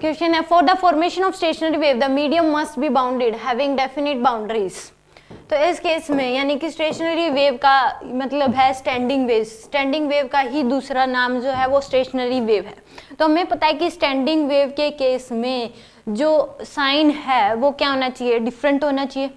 Question है for the formation of stationary wave the medium must be bounded having definite boundaries. तो इस case में यानी कि स्टेशनरी वेव का मतलब है स्टैंडिंग वेव। स्टैंडिंग वेव का ही दूसरा नाम जो है वो स्टेशनरी वेव है। तो हमें पता है कि स्टैंडिंग वेव के केस में जो साइन है वो क्या होना चाहिए, डिफरेंट होना चाहिए।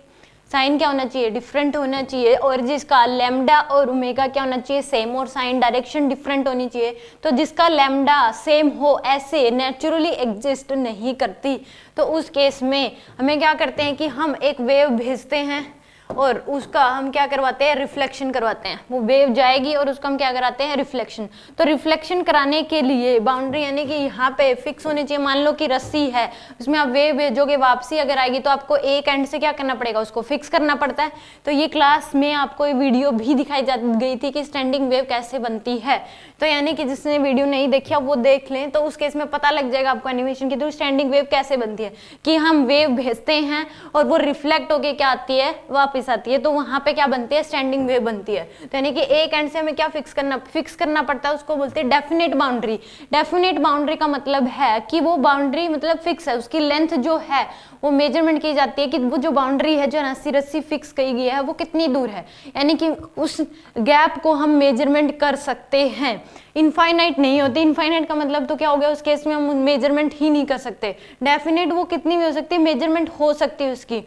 साइन क्या होना चाहिए, डिफरेंट होना चाहिए। और जिसका लैम्डा और ओमेगा क्या होना चाहिए, सेम। और साइन डायरेक्शन डिफरेंट होनी चाहिए। तो जिसका लैम्डा सेम हो ऐसे नेचुरली एग्जिस्ट नहीं करती। तो उस केस में हमें क्या करते हैं कि हम एक वेव भेजते हैं और उसका हम क्या करवाते हैं, रिफ्लेक्शन करवाते हैं। वो वेव जाएगी और उसका हम क्या कराते हैं, रिफ्लेक्शन। तो रिफ्लेक्शन कराने के लिए बाउंड्री यानी कि यहाँ पे फिक्स होनी चाहिए। मान लो कि रस्सी है, उसमें आप वेव भेजोगे, वापसी अगर आएगी तो आपको एक एंड से क्या करना पड़ेगा, उसको फिक्स करना पड़ता है। तो ये क्लास में आपको ये वीडियो भी दिखाई गई थी कि स्टैंडिंग वेव कैसे बनती है। तो यानी कि जिसने वीडियो नहीं देखा वो देख लें, तो उस केस में पता लग जाएगा आपको एनिमेशन के थ्रू स्टैंडिंग वेव कैसे बनती है। कि हम वेव भेजते हैं और वो रिफ्लेक्ट होके क्या आती है, वापस आती है। तो वहां पे क्या बनती है, स्टैंडिंग वेव बनती है। तो यानी कि एक एंड से हमें क्या फिक्स करना पड़ता है, उसको बोलते हैं डेफिनेट बाउंड्री। डेफिनेट बाउंड्री का मतलब है कि वो बाउंड्री मतलब फिक्स है, उसकी लेंथ जो है वो मेजरमेंट की जाती है कि वो जो बाउंड्री है जो रस्सी फिक्स की गई है वो कितनी दूर है। यानी कि उस गैप को हम मेजरमेंट कर सकते हैं। इनफाइनाइट नहीं होती। इनफाइनाइट का मतलब तो क्या हो गया, उस केस में हम मेजरमेंट ही नहीं कर सकते। डेफिनेट वो कितनी भी हो सकती है, मेजरमेंट हो सकती है उसकी।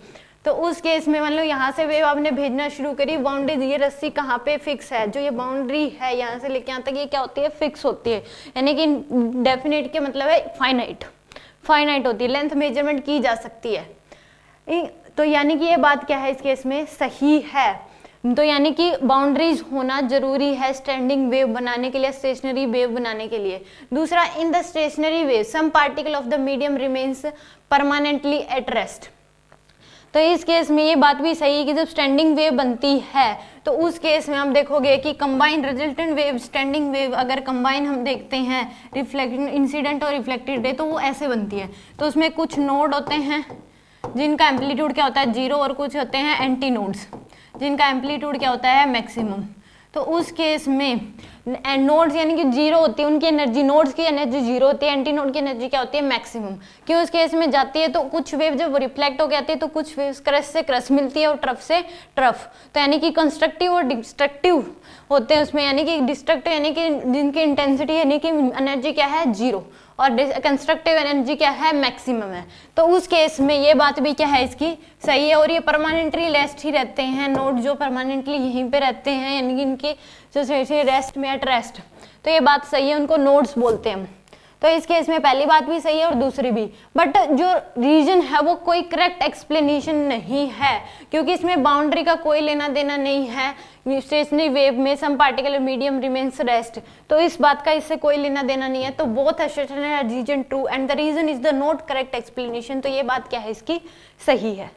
तो उस केस में मान लो यहाँ से वेव आपने भेजना शुरू करी, बाउंड्री ये रस्सी कहाँ पे फिक्स है, जो ये बाउंड्री है यहाँ से लेके यहाँ तक ये क्या होती है, फिक्स होती है। यानी कि डेफिनेट के मतलब है फाइनाइट होती है, लेंथ मेजरमेंट की जा सकती है। तो यानी कि ये बात क्या है इस केस में सही है। तो यानी कि बाउंड्रीज होना जरूरी है स्टैंडिंग वेव बनाने के लिए, स्टेशनरी वेव बनाने के लिए। दूसरा, in the stationary wave some particle of the medium remains permanently at rest. तो इस केस में ये बात भी सही है कि जब स्टैंडिंग वेव बनती है तो उस केस में हम देखोगे कि combine resultant wave standing wave अगर कंबाइन हम देखते हैं रिफ्लेक्टेड इंसिडेंट और रिफ्लेक्टेड रे, तो वो ऐसे बनती है। तो उसमें कुछ नोड होते हैं जिनका एम्पलीट्यूड क्या होता है, 0, और कुछ होते हैं एंटी नोड्स जिनका एम्पलीट्यूड क्या होता है, मैक्सिमम। तो उस केस में नोड्स यानी कि 0 होती है, उनकी एनर्जी, नोड्स की एनर्जी 0 होती है, एंटी नोड की एनर्जी क्या होती है, मैक्सिमम। क्यों उस केस में जाती है, तो कुछ वेव जब रिफ्लेक्ट हो के आती है तो कुछ वेव्स क्रस्ट से क्रस्ट मिलती है और ट्रफ से ट्रफ। तो यानी कि कंस्ट्रक्टिव और डिस्ट्रक्टिव होते हैं उसमें। यानी कि डिस्ट्रक्टिव यानी कि जिनकी इंटेंसिटी यानी कि एनर्जी क्या है, 0, और कंस्ट्रक्टिव एनर्जी क्या है, मैक्सिमम है। तो उस केस में ये बात भी क्या है इसकी सही है। और ये परमानेंटली रेस्ट ही रहते हैं, नोड जो परमानेंटली यहीं पे रहते हैं, यानी कि इनकी जो रेस्ट में एट रेस्ट। तो ये बात सही है, उनको नोड्स बोलते हैं हम। तो इस केस में पहली बात भी सही है और दूसरी भी। बट जो रीजन है वो कोई करेक्ट एक्सप्लेनेशन नहीं है, क्योंकि इसमें बाउंड्री का कोई लेना देना नहीं है। स्टेशनरी वेव में सम पार्टिकुलर मीडियम रिमेन्स रेस्ट, तो इस बात का इससे कोई लेना देना नहीं है। तो both assertion and reason true and the reason is the not correct explanation. तो ये बात क्या है इसकी सही है।